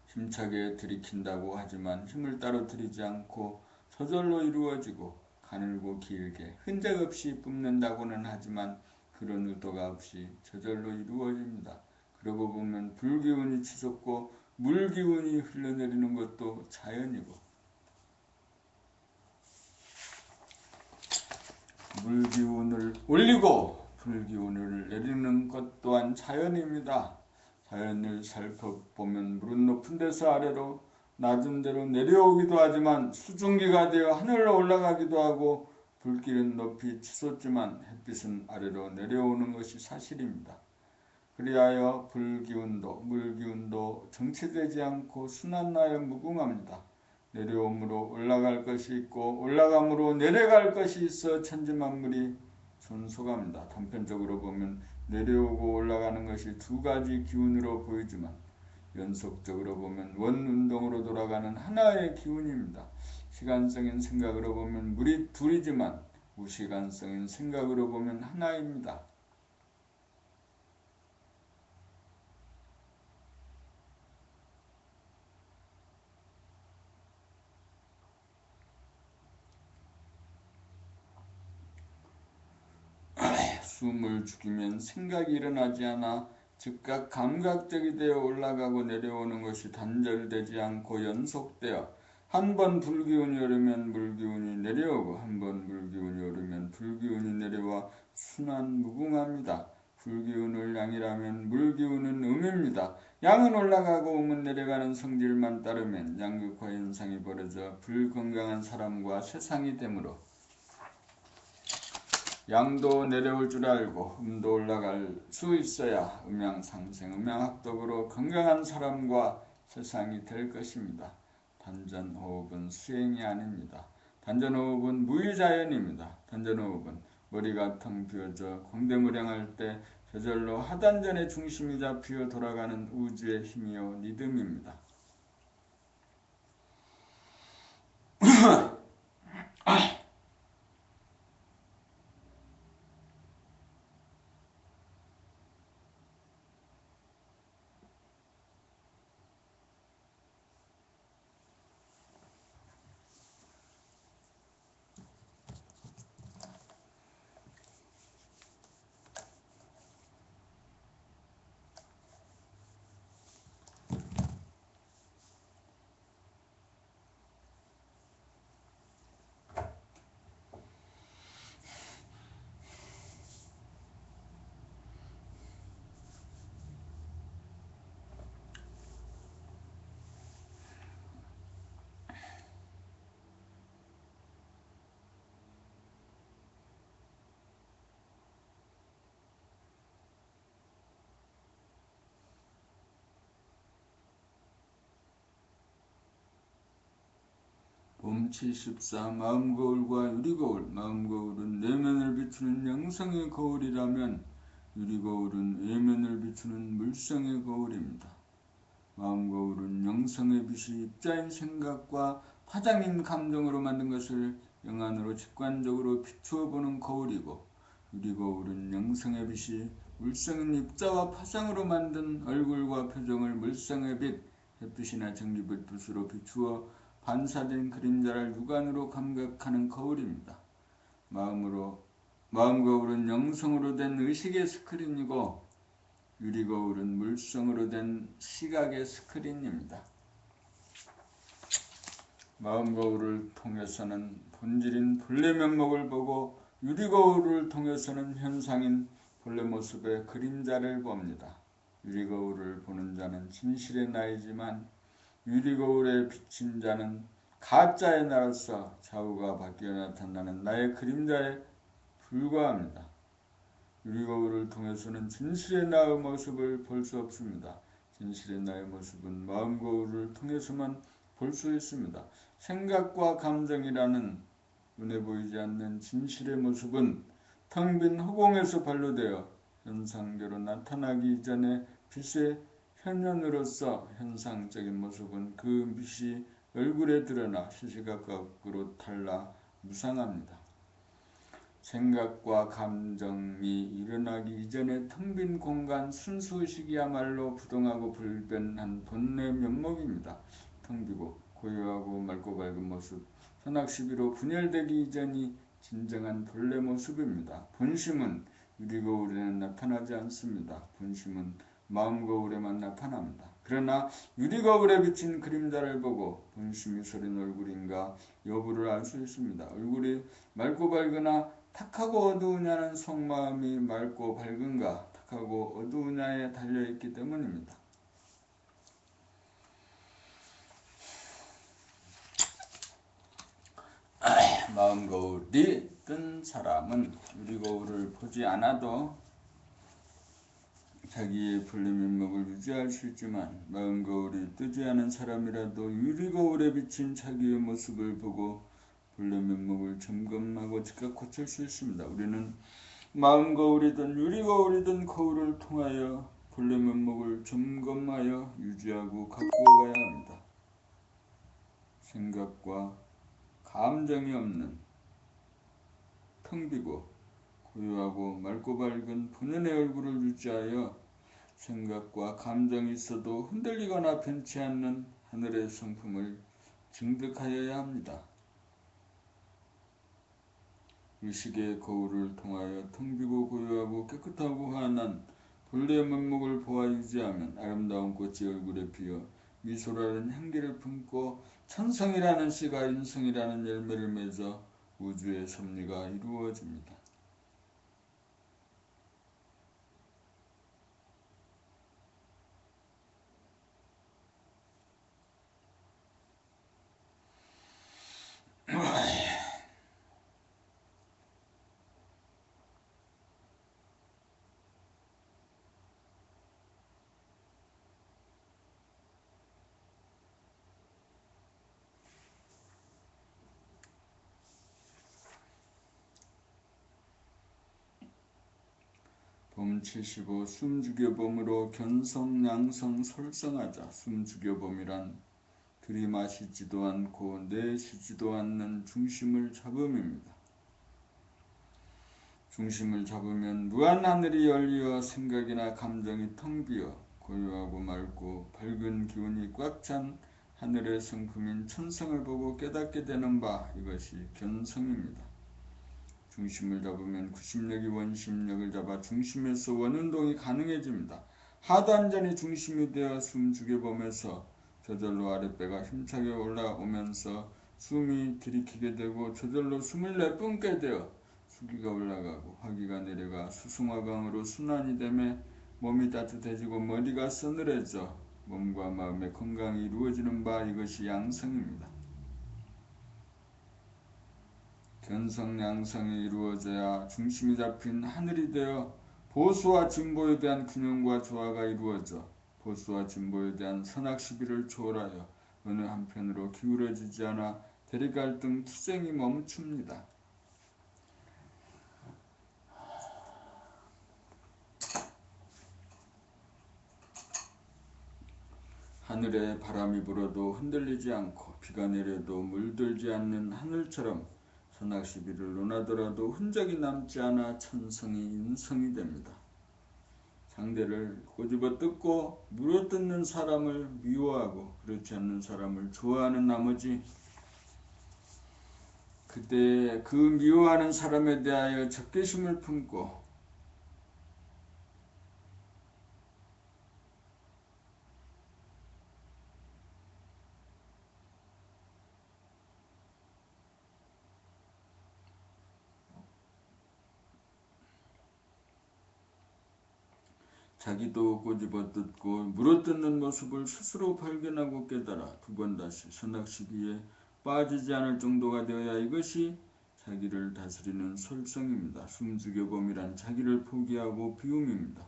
힘차게 들이킨다고 하지만 힘을 따로 들이지 않고 저절로 이루어지고 가늘고 길게 흔적 없이 뿜는다고는 하지만 그런 의도가 없이 저절로 이루어집니다. 그러고 보면 불기운이 치솟고 물기운이 흘러내리는 것도 자연이고 물기운을 올리고 불기운을 내리는 것 또한 자연입니다. 자연을 살펴보면 물은 높은 데서 아래로 낮은 데로 내려오기도 하지만 수증기가 되어 하늘로 올라가기도 하고 불길은 높이 치솟지만 햇빛은 아래로 내려오는 것이 사실입니다. 그리하여 불기운도 물기운도 정체되지 않고 순환하여 무궁합니다. 내려옴으로 올라갈 것이 있고 올라감으로 내려갈 것이 있어 천지만물이 존속합니다. 단편적으로 보면 내려오고 올라가는 것이 두 가지 기운으로 보이지만 연속적으로 보면 원운동으로 돌아가는 하나의 기운입니다. 시간성인 생각으로 보면 물이 둘이지만 무시간성인 생각으로 보면 하나입니다. 숨을 죽이면 생각이 일어나지 않아 즉각 감각적이 되어 올라가고 내려오는 것이 단절되지 않고 연속되어 한 번 불기운이 오르면 물기운이 내려오고 한 번 물기운이 오르면 불기운이 내려와 순환 무궁합니다. 불기운을 양이라면 물기운은 음입니다. 양은 올라가고 음은 내려가는 성질만 따르면 양극화 현상이 벌어져 불건강한 사람과 세상이 되므로 양도 내려올 줄 알고 음도 올라갈 수 있어야 음양상생, 음양합독으로 건강한 사람과 세상이 될 것입니다. 단전호흡은 수행이 아닙니다. 단전호흡은 무의자연입니다. 단전호흡은 머리가 텅 비어져 광대무량할 때 저절로 하단전의 중심이 잡히어 돌아가는 우주의 힘이요 리듬입니다. 봄 74 마음거울과 유리거울. 마음거울은 내면을 비추는 영성의 거울이라면 유리거울은 외면을 비추는 물성의 거울입니다. 마음거울은 영성의 빛이 입자인 생각과 파장인 감정으로 만든 것을 영안으로 직관적으로 비추어 보는 거울이고 유리거울은 영성의 빛이 물성인 입자와 파장으로 만든 얼굴과 표정을 물성의 빛, 햇빛이나 전기불빛으로 비추어 반사된 그림자를 육안으로 감각하는 거울입니다. 마음 거울은 영성으로 된 의식의 스크린이고 유리 거울은 물성으로 된 시각의 스크린입니다. 마음 거울을 통해서는 본질인 본래 면목을 보고 유리 거울을 통해서는 현상인 본래 모습의 그림자를 봅니다. 유리 거울을 보는 자는 진실의 나이지만 유리 거울에 비친 자는 가짜의 나로서 좌우가 바뀌어 나타나는 나의 그림자에 불과합니다. 유리 거울을 통해서는 진실의 나의 모습을 볼 수 없습니다. 진실의 나의 모습은 마음 거울을 통해서만 볼 수 있습니다. 생각과 감정이라는 눈에 보이지 않는 진실의 모습은 텅 빈 허공에서 발로되어 현상대로 나타나기 이전에 빛의 현현으로서 현상적인 모습은 그 빛이 얼굴에 드러나 시시각각으로 달라 무상합니다. 생각과 감정이 일어나기 이전에 텅 빈 공간 순수의식이야말로 부동하고 불변한 본래 면목입니다. 텅 비고 고요하고 맑고 밝은 모습, 선악시비로 분열되기 이전이 진정한 본래 모습입니다. 본심은 유리 거울에는 나타나지 않습니다. 본심은 마음 거울에만 나타납니다. 그러나 유리 거울에 비친 그림자를 보고 본심이 서린 얼굴인가 여부를 알 수 있습니다. 얼굴이 맑고 밝으나 탁하고 어두우냐는 속마음이 맑고 밝은가 탁하고 어두우냐에 달려있기 때문입니다. 마음 거울이 뜬 사람은 유리 거울을 보지 않아도 자기의 본래 면목을 유지할 수 있지만 마음 거울이 뜨지 않은 사람이라도 유리 거울에 비친 자기의 모습을 보고 본래 면목을 점검하고 즉각 고칠 수 있습니다. 우리는 마음 거울이든 유리 거울이든 거울을 통하여 본래 면목을 점검하여 유지하고 가꾸어 가야 합니다. 생각과 감정이 없는 텅 비고 고요하고 맑고 밝은 본연의 얼굴을 유지하여 생각과 감정이 있어도 흔들리거나 변치 않는 하늘의 성품을 증득하여야 합니다. 의식의 거울을 통하여 텅 비고 고요하고 깨끗하고 환한 본래의 면목을 보아 유지하면 아름다운 꽃이 얼굴에 피어 미소라는 향기를 품고 천성이라는 씨가 인성이라는 열매를 맺어 우주의 섭리가 이루어집니다. 봄 75 숨죽여봄으로 견성양성 솔성하자. 숨죽여봄이란 들이마시지도 않고 내쉬지도 않는 중심을 잡음입니다. 중심을 잡으면 무한하늘이 열려 생각이나 감정이 텅 비어 고요하고 맑고 밝은 기운이 꽉 찬 하늘의 성품인 천성을 보고 깨닫게 되는 바, 이것이 견성입니다. 중심을 잡으면 구심력이 원심력을 잡아 중심에서 원운동이 가능해집니다. 하단전이 중심이 되어 숨 죽여보면서 저절로 아랫배가 힘차게 올라오면서 숨이 들이키게 되고 저절로 숨을 내뿜게 되어 수기가 올라가고 화기가 내려가 수승화강으로 순환이 되며 몸이 따뜻해지고 머리가 서늘해져 몸과 마음의 건강이 이루어지는 바, 이것이 양성입니다. 견성양성이 이루어져야 중심이 잡힌 하늘이 되어 보수와 진보에 대한 균형과 조화가 이루어져 보수와 진보에 대한 선악시비를 초월하여 어느 한편으로 기울어지지 않아 대립갈등 투쟁이 멈춥니다. 하늘에 바람이 불어도 흔들리지 않고 비가 내려도 물들지 않는 하늘처럼 선악시비를 논하더라도 흔적이 남지 않아 천성이 인성이 됩니다. 상대를 꼬집어 뜯고 물어뜯는 사람을 미워하고 그렇지 않는 사람을 좋아하는 나머지 그때 그 미워하는 사람에 대하여 적개심을 품고 자기도 꼬집어 뜯고 물어뜯는 모습을 스스로 발견하고 깨달아 두 번 다시 선악시기에 빠지지 않을 정도가 되어야 이것이 자기를 다스리는 솔성입니다. 숨죽여봄이란 자기를 포기하고 비움입니다.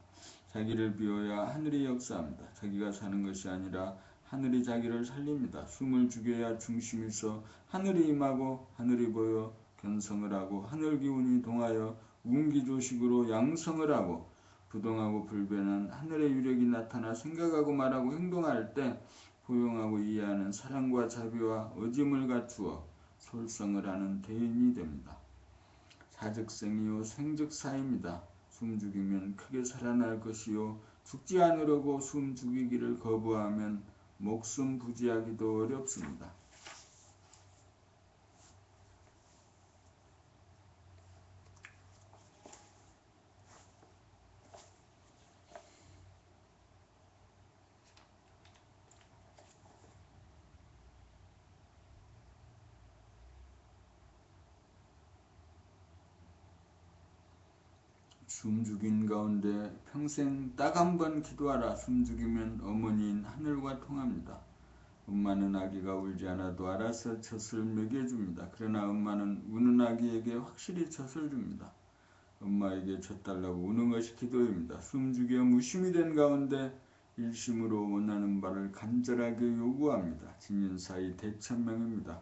자기를 비워야 하늘이 역사합니다. 자기가 사는 것이 아니라 하늘이 자기를 살립니다. 숨을 죽여야 중심이 서 하늘이 임하고 하늘이 보여 견성을 하고 하늘 기운이 동하여 운기조식으로 양성을 하고 부동하고 불변한 하늘의 유력이 나타나 생각하고 말하고 행동할 때 포용하고 이해하는 사랑과 자비와 어짐을 갖추어 솔성을 하는 대인이 됩니다. 사즉생이요 생즉사입니다. 숨 죽이면 크게 살아날 것이요 죽지 않으려고 숨 죽이기를 거부하면 목숨 부지하기도 어렵습니다. 숨 죽인 가운데 평생 딱 한 번 기도하라. 숨 죽이면 어머니인 하늘과 통합니다. 엄마는 아기가 울지 않아도 알아서 젖을 먹여줍니다. 그러나 엄마는 우는 아기에게 확실히 젖을 줍니다. 엄마에게 젖 달라고 우는 것이 기도입니다. 숨 죽여 무심히 된 가운데 일심으로 원하는 바를 간절하게 요구합니다. 진인사의 대천명입니다.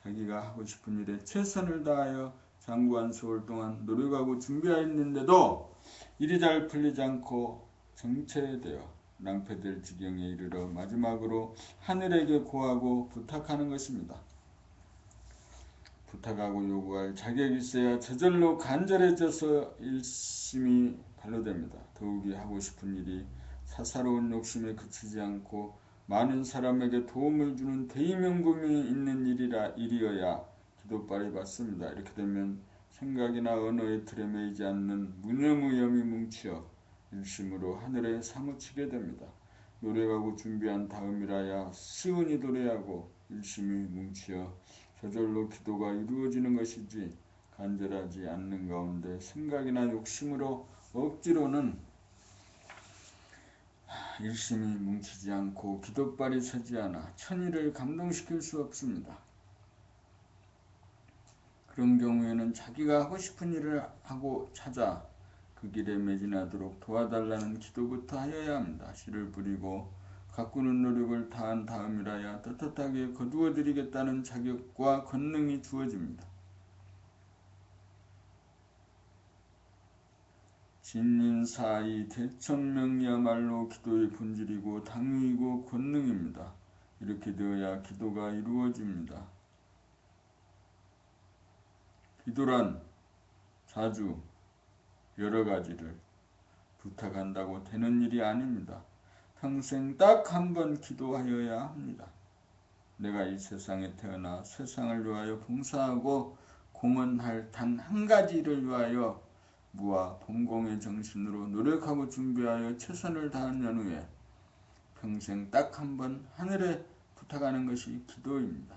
자기가 하고 싶은 일에 최선을 다하여 장구한 세월 동안 노력하고 준비하였는데도 일이 잘 풀리지 않고 정체되어 낭패될 지경에 이르러 마지막으로 하늘에게 고하고 부탁하는 것입니다. 부탁하고 요구할 자격이 있어야 저절로 간절해져서 일심이 발로됩니다. 더욱이 하고 싶은 일이 사사로운 욕심에 그치지 않고 많은 사람에게 도움을 주는 대의명분이 있는 일이어야 기도빨이 받습니다. 이렇게 되면 생각이나 언어의 틀에 매이지 않는 무념무염이 뭉쳐 일심으로 하늘에 사무치게 됩니다. 노력하고 준비한 다음이라야 시운이 도래하고 일심이 뭉치어 저절로 기도가 이루어지는 것이지 간절하지 않는 가운데 생각이나 욕심으로 억지로는 일심이 뭉치지 않고 기도빨이 서지 않아 천의를 감동시킬 수 없습니다. 그런 경우에는 자기가 하고 싶은 일을 하고 찾아 그 길에 매진하도록 도와달라는 기도부터 하여야 합니다. 씨를 뿌리고 가꾸는 노력을 다한 다음이라야 떳떳하게 거두어드리겠다는 자격과 권능이 주어집니다. 진인사의 대천명이야말로 기도의 본질이고 당위이고 권능입니다. 이렇게 되어야 기도가 이루어집니다. 기도란 자주 여러 가지를 부탁한다고 되는 일이 아닙니다. 평생 딱 한 번 기도하여야 합니다. 내가 이 세상에 태어나 세상을 위하여 봉사하고 공헌할 단 한 가지 일을 위하여 무아 봉공의 정신으로 노력하고 준비하여 최선을 다한 연후에 평생 딱 한 번 하늘에 부탁하는 것이 기도입니다.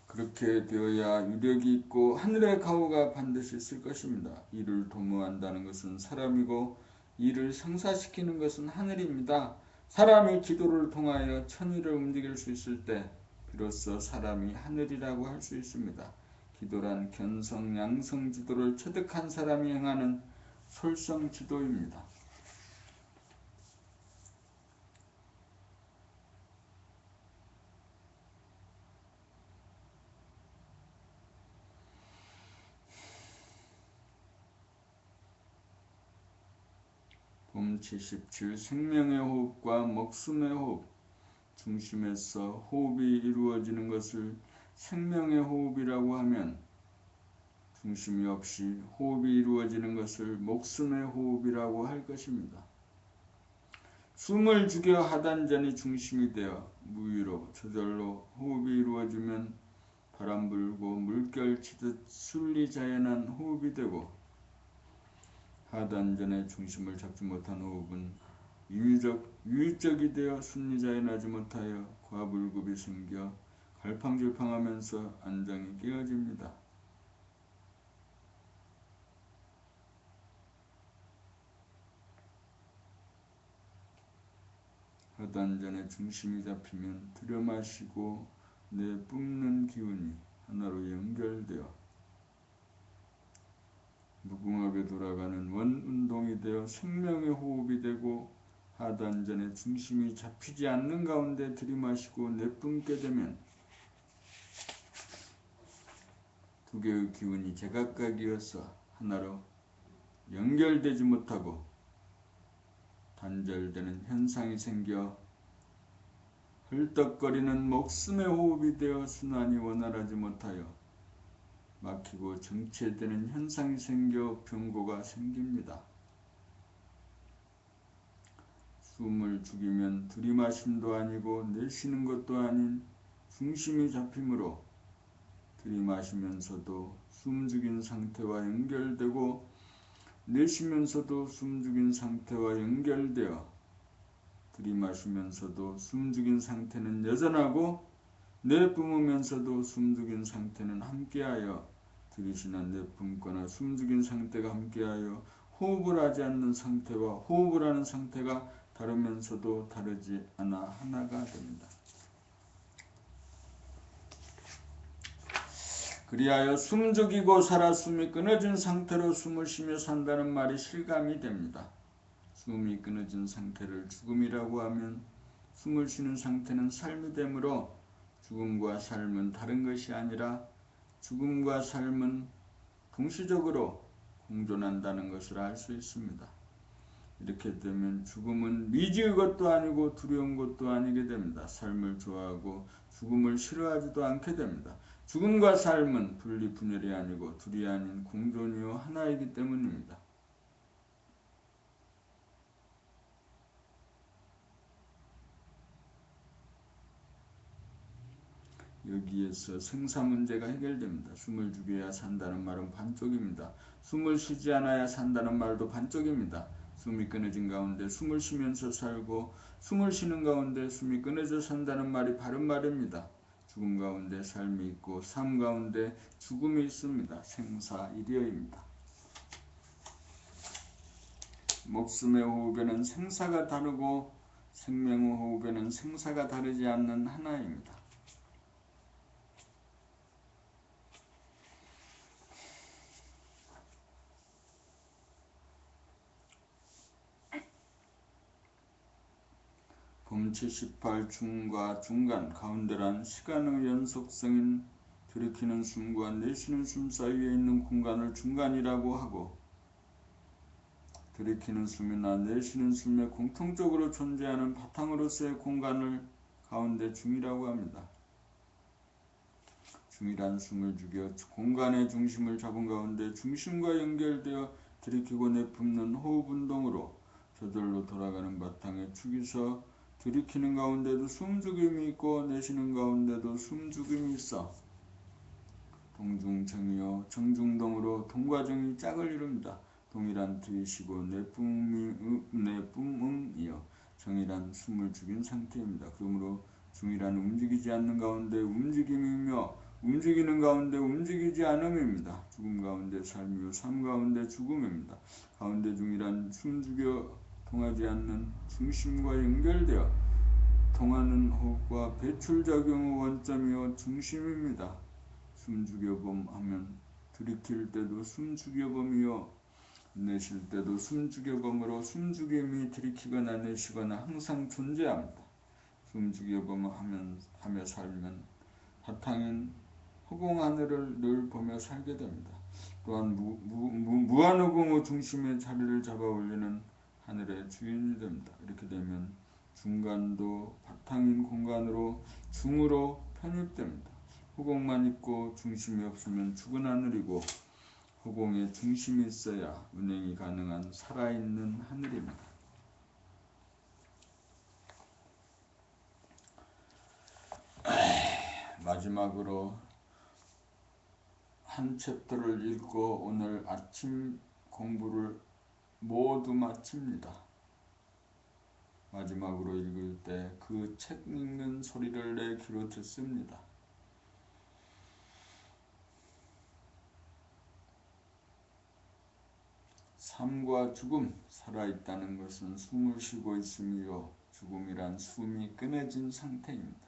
그렇게 되어야 유력이 있고 하늘의 가호가 반드시 있을 것입니다. 이를 도모한다는 것은 사람이고 이를 성사시키는 것은 하늘입니다. 사람이 기도를 통하여 천의를 움직일 수 있을 때 비로소 사람이 하늘이라고 할 수 있습니다. 기도란 견성, 양성 지도를 체득한 사람이 행하는 솔성 지도입니다. 봄 77 생명의 호흡과 목숨의 호흡 중심에서 호흡이 이루어지는 것을 생명의 호흡이라고 하면 중심이 없이 호흡이 이루어지는 것을 목숨의 호흡이라고 할 것입니다. 숨을 죽여 하단전이 중심이 되어 무위로 저절로 호흡이 이루어지면 바람 불고 물결 치듯 순리자연한 호흡이 되고, 하단전의 중심을 잡지 못한 호흡은 유의적이 되어 순리자연하지 못하여 과불급이 생겨 갈팡질팡하면서 안정이 깨어집니다. 하단전의 중심이 잡히면 들여마시고 내뿜는 기운이 하나로 연결되어 무궁하게 돌아가는 원운동이 되어 생명의 호흡이 되고, 하단전의 중심이 잡히지 않는 가운데 들이마시고 내뿜게 되면 두 개의 기운이 제각각이어서 하나로 연결되지 못하고 단절되는 현상이 생겨 헐떡거리는 목숨의 호흡이 되어 순환이 원활하지 못하여 막히고 정체되는 현상이 생겨 병고가 생깁니다. 숨을 죽이면 들이마심도 아니고 내쉬는 것도 아닌 중심이 잡힘으로 들이마시면서도 숨죽인 상태와 연결되고 내쉬면서도 숨죽인 상태와 연결되어 들이마시면서도 숨죽인 상태는 여전하고 내뿜으면서도 숨죽인 상태는 함께하여 들이쉬나 내뿜거나 숨죽인 상태가 함께하여 호흡을 하지 않는 상태와 호흡을 하는 상태가 다르면서도 다르지 않아 하나가 됩니다. 그리하여 숨죽이고 살아 숨이 끊어진 상태로 숨을 쉬며 산다는 말이 실감이 됩니다. 숨이 끊어진 상태를 죽음이라고 하면 숨을 쉬는 상태는 삶이 되므로 죽음과 삶은 다른 것이 아니라 죽음과 삶은 동시적으로 공존한다는 것을 알 수 있습니다. 이렇게 되면 죽음은 미지의 것도 아니고 두려운 것도 아니게 됩니다. 삶을 좋아하고 죽음을 싫어하지도 않게 됩니다. 죽음과 삶은 분리분열이 아니고 둘이 아닌 공존이요 하나이기 때문입니다. 여기에서 생사 문제가 해결됩니다. 숨을 죽여야 산다는 말은 반쪽입니다. 숨을 쉬지 않아야 산다는 말도 반쪽입니다. 숨이 끊어진 가운데 숨을 쉬면서 살고 숨을 쉬는 가운데 숨이 끊어져 산다는 말이 바른 말입니다. 죽음 가운데 삶이 있고 삶 가운데 죽음이 있습니다. 생사일이여입니다. 목숨의 호흡에는 생사가 다르고 생명의 호흡에는 생사가 다르지 않는 하나입니다. 범치 18 중과 중간 가운데란 시간의 연속성인 들이키는 숨과 내쉬는 숨 사이에 있는 공간을 중간이라고 하고, 들이키는 숨이나 내쉬는 숨에 공통적으로 존재하는 바탕으로서의 공간을 가운데 중이라고 합니다. 중이란 숨을 죽여 공간의 중심을 잡은 가운데 중심과 연결되어 들이키고 내뿜는 호흡 운동으로 저절로 돌아가는 바탕에 축이서 들이키는 가운데도 숨죽임이 있고 내쉬는 가운데도 숨죽임이 있어 동중정이요 정중동으로 동과정이 짝을 이룹니다. 동이란 들이쉬고 내뿜음이요 정이란 숨을 죽인 상태입니다. 그러므로 중이란 움직이지 않는 가운데 움직임이며 움직이는 가운데 움직이지 않음입니다. 죽음 가운데 삶이요 삶 가운데 죽음입니다. 가운데 중이란 숨죽여 통하지 않는 중심과 연결되어 통하는 호흡과 배출작용의 원점이요 중심입니다. 숨죽여봄 하면 들이킬 때도 숨죽여봄이요 내쉴 때도 숨죽여봄으로 숨죽임이 들이키거나 내쉬거나 항상 존재합니다. 숨죽여봄 하며 살면 바탕인 허공하늘을 늘 보며 살게 됩니다. 또한 무한허공의 중심에 자리를 잡아 올리는 하늘의 주인이 됩니다. 이렇게 되면 중간도 바탕인 공간으로 중으로 편입됩니다. 허공만 있고 중심이 없으면 죽은 하늘이고 허공에 중심이 있어야 운행이 가능한 살아있는 하늘입니다. 마지막으로 한 챕터를 읽고 오늘 아침 공부를 모두 마칩니다. 마지막으로 읽을 때 그 책 읽는 소리를 내 귀로 듣습니다. 삶과 죽음, 살아있다는 것은 숨을 쉬고 있음이요 죽음이란 숨이 끊어진 상태입니다.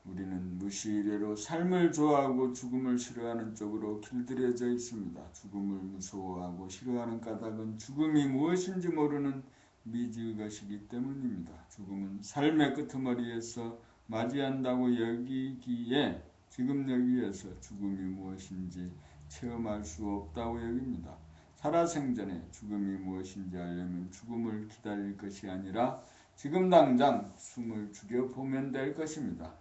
우리는 무시의례로 삶을 좋아하고 죽음을 싫어하는 쪽으로 길들여져 있습니다. 죽음을 무서워하고 싫어하는 까닭은 죽음이 무엇인지 모르는 미지의 것이기 때문입니다. 죽음은 삶의 끄트머리에서 맞이한다고 여기기에 지금 여기에서 죽음이 무엇인지 체험할 수 없다고 여깁니다. 살아생전에 죽음이 무엇인지 알려면 죽음을 기다릴 것이 아니라 지금 당장 숨을 죽여보면 될 것입니다.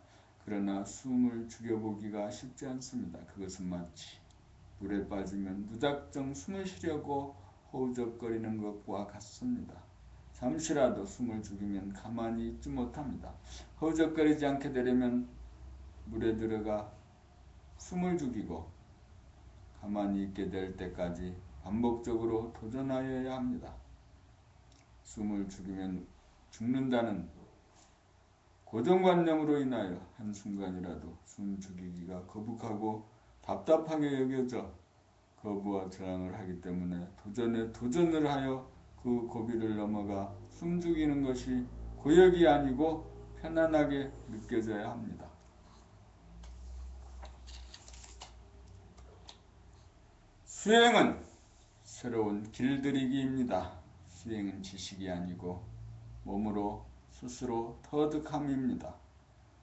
그러나 숨을 죽여보기가 쉽지 않습니다. 그것은 마치 물에 빠지면 무작정 숨을 쉬려고 허우적거리는 것과 같습니다. 잠시라도 숨을 죽이면 가만히 있지 못합니다. 허우적거리지 않게 되려면 물에 들어가 숨을 죽이고 가만히 있게 될 때까지 반복적으로 도전하여야 합니다. 숨을 죽이면 죽는다는 고정관념으로 인하여 한순간이라도 숨 죽이기가 거북하고 답답하게 여겨져 거부와 저항을 하기 때문에 도전을 하여 그 고비를 넘어가 숨 죽이는 것이 고역이 아니고 편안하게 느껴져야 합니다. 수행은 새로운 길들이기입니다. 수행은 지식이 아니고 몸으로 스스로 터득함입니다.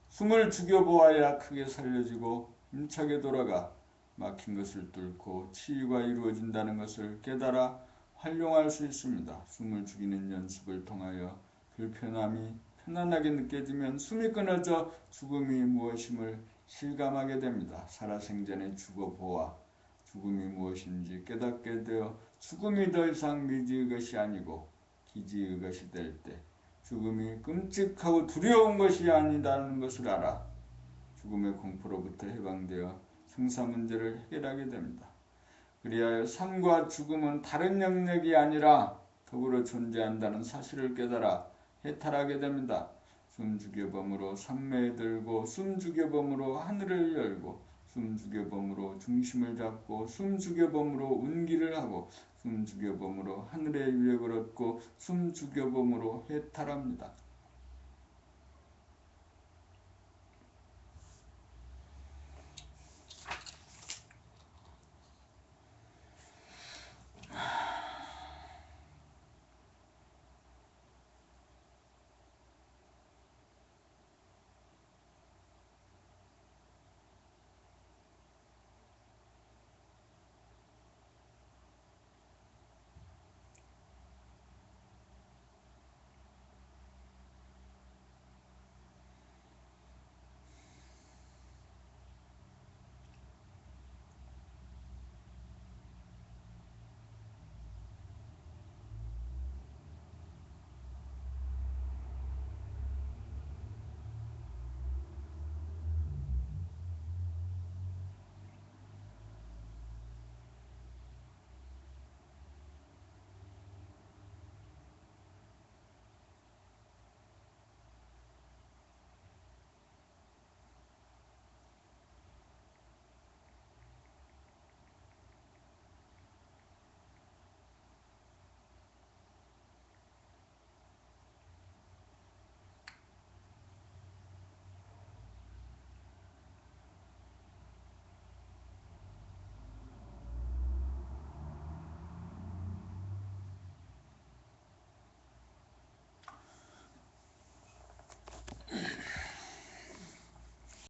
숨을 죽여보아야 크게 살려지고 힘차게 돌아가 막힌 것을 뚫고 치유가 이루어진다는 것을 깨달아 활용할 수 있습니다. 숨을 죽이는 연습을 통하여 불편함이 편안하게 느껴지면 숨이 끊어져 죽음이 무엇임을 실감하게 됩니다. 살아생전에 죽어보아 죽음이 무엇인지 깨닫게 되어 죽음이 더 이상 미지의 것이 아니고 기지의 것이 될 때 죽음이 끔찍하고 두려운 것이 아니다는 것을 알아 죽음의 공포로부터 해방되어 생사 문제를 해결하게 됩니다. 그리하여 삶과 죽음은 다른 영역이 아니라 더불어 존재한다는 사실을 깨달아 해탈하게 됩니다. 숨죽여봄으로 산매에 들고 숨죽여봄으로 하늘을 열고 숨죽여봄으로 중심을 잡고 숨죽여봄으로 운기를 하고 숨죽여봄으로 하늘의 유역을 얻고 숨죽여봄으로 해탈합니다.